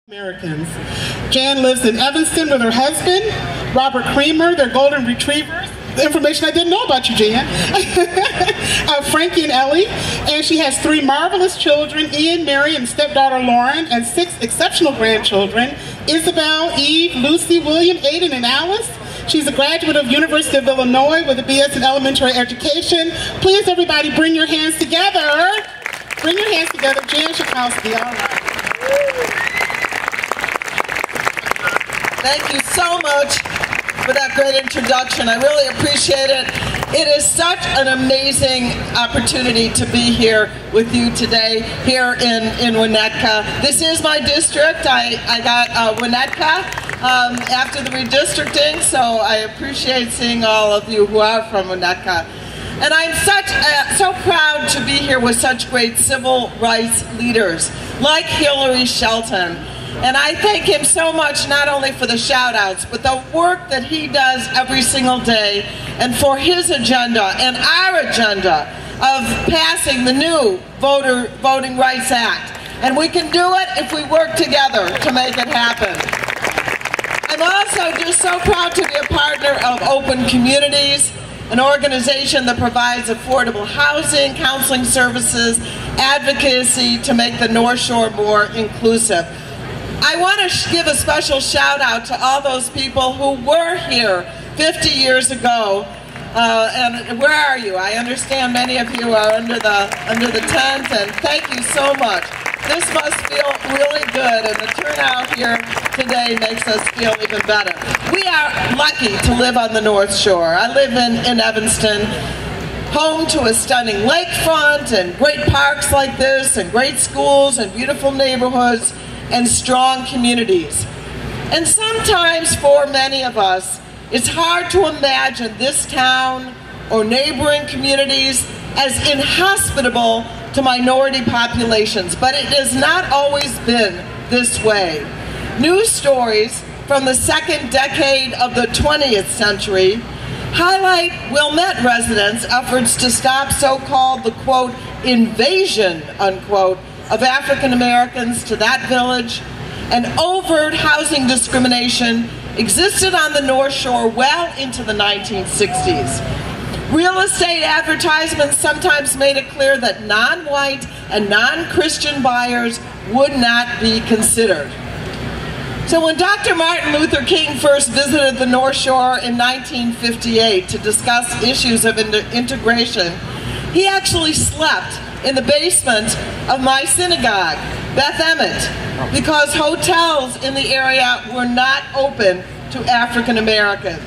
Americans. Jan lives in Evanston with her husband, Robert Creamer, their golden retrievers. The information I didn't know about you, Jan. Frankie and Ellie. And she has 3 marvelous children, Ian, Mary, and stepdaughter Lauren, and 6 exceptional grandchildren, Isabel, Eve, Lucy, William, Aiden, and Alice. She's a graduate of University of Illinois with a BS in elementary education. Please, everybody, bring your hands together. Bring your hands together. Jan Schakowsky, all right. Thank you so much for that great introduction. I really appreciate it. It is such an amazing opportunity to be here with you today, here in Winnetka. This is my district. I got Winnetka after the redistricting, so I appreciate seeing all of you who are from Winnetka. And I'm so proud to be here with such great civil rights leaders like Hillary Shelton. And I thank him so much, not only for the shout-outs, but the work that he does every single day, and for his agenda and our agenda of passing the new Voting Rights Act. And we can do it if we work together to make it happen. I'm also just so proud to be a partner of Open Communities, an organization that provides affordable housing, counseling services, advocacy to make the North Shore more inclusive. I want to give a special shout out to all those people who were here 50 years ago. And where are you? I understand many of you are under the tent, and thank you so much. This must feel really good, and the turnout here today makes us feel even better. We are lucky to live on the North Shore. I live in Evanston, home to a stunning lakefront and great parks like this, and great schools and beautiful neighborhoods and strong communities. And sometimes for many of us, it's hard to imagine this town or neighboring communities as inhospitable to minority populations, but it has not always been this way. News stories from the second decade of the 20th century highlight Wilmette residents' efforts to stop so-called the quote invasion unquote of African Americans to that village, and overt housing discrimination existed on the North Shore well into the 1960s. Real estate advertisements sometimes made it clear that non-white and non-Christian buyers would not be considered. So when Dr. Martin Luther King first visited the North Shore in 1958 to discuss issues of integration, he actually slept in the basement of my synagogue, Beth Emmet, because hotels in the area were not open to African Americans.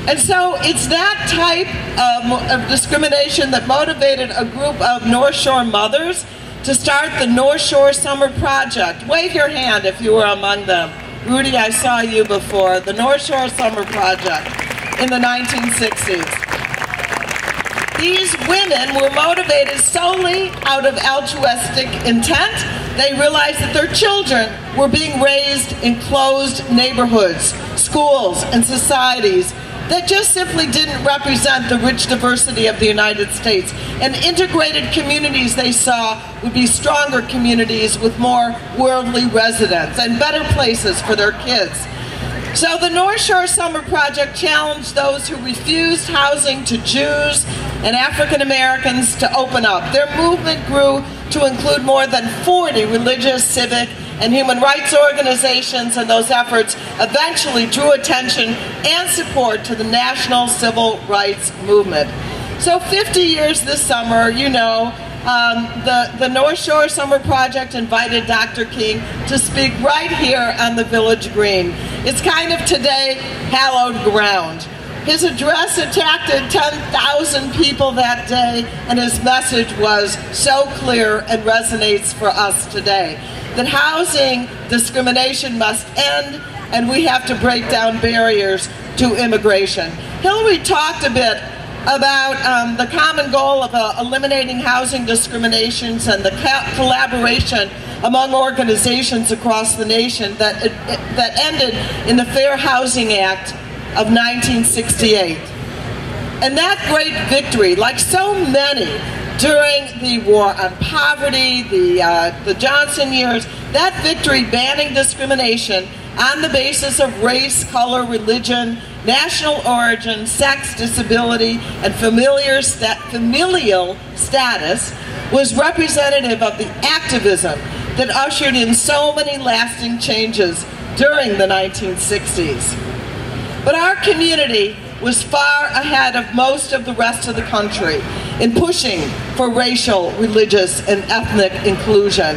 And so it's that type of discrimination that motivated a group of North Shore mothers to start the North Shore Summer Project. Wave your hand if you were among them. Rudy, I saw you before. The North Shore Summer Project in the 1960s. These women were motivated solely out of altruistic intent. They realized that their children were being raised in closed neighborhoods, schools, and societies that just simply didn't represent the rich diversity of the United States. And integrated communities they saw would be stronger communities with more worldly residents and better places for their kids. So the North Shore Summer Project challenged those who refused housing to Jews and African Americans to open up. Their movement grew to include more than 40 religious, civic, and human rights organizations, and those efforts eventually drew attention and support to the national civil rights movement. So 50 years this summer, you know, the North Shore Summer Project invited Dr. King to speak right here on the Village Green. It's kind of today hallowed ground. His address attracted 10,000 people that day, and his message was so clear and resonates for us today, that housing discrimination must end, and we have to break down barriers to immigration. Hillary talked a bit about the common goal of eliminating housing discriminations and the collaboration among organizations across the nation that ended in the Fair Housing Act of 1968. And that great victory, like so many, during the war on poverty, the Johnson years, that victory banning discrimination on the basis of race, color, religion, national origin, sex, disability, and familial status was representative of the activism that ushered in so many lasting changes during the 1960s. But our community was far ahead of most of the rest of the country in pushing for racial, religious, and ethnic inclusion.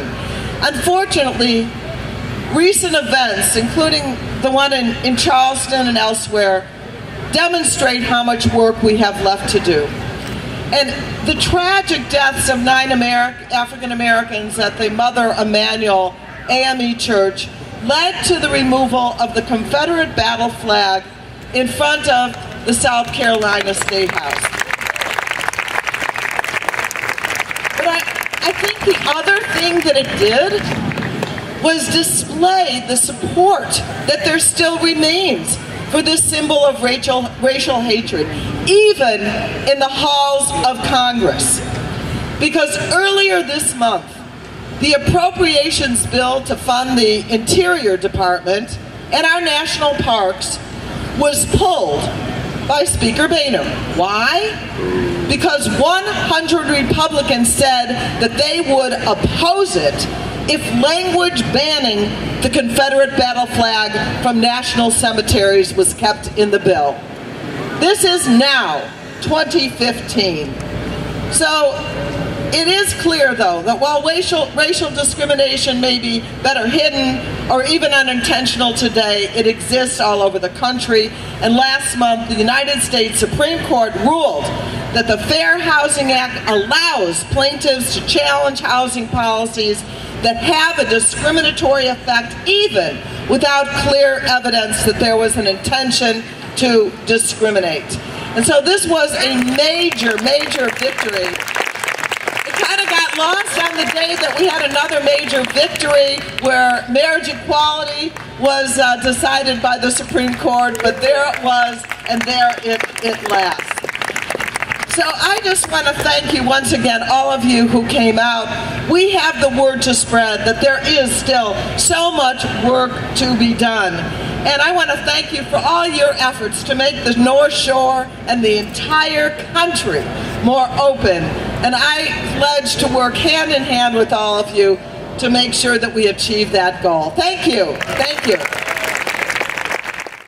Unfortunately, recent events, including the one in Charleston and elsewhere, demonstrate how much work we have left to do. And the tragic deaths of 9 African Americans at the Mother Emanuel AME Church led to the removal of the Confederate battle flag in front of the South Carolina State House. But I think the other thing that it did was display the support that there still remains for this symbol of racial hatred, even in the halls of Congress. Because earlier this month, the appropriations bill to fund the Interior Department and our national parks was pulled by Speaker Boehner. Why? Because 100 Republicans said that they would oppose it if language banning the Confederate battle flag from national cemeteries was kept in the bill. This is now 2015. So it is clear, though, that while racial discrimination may be better hidden or even unintentional today, it exists all over the country. And last month, the United States Supreme Court ruled that the Fair Housing Act allows plaintiffs to challenge housing policies that have a discriminatory effect even without clear evidence that there was an intention to discriminate. And so this was a major, major victory. It kind of got lost on the day that we had another major victory where marriage equality was decided by the Supreme Court, but there it was, and there it lasts. So I just want to thank you once again, all of you who came out. We have the word to spread that there is still so much work to be done. And I want to thank you for all your efforts to make the North Shore and the entire country more open. And I pledge to work hand in hand with all of you to make sure that we achieve that goal. Thank you. Thank you.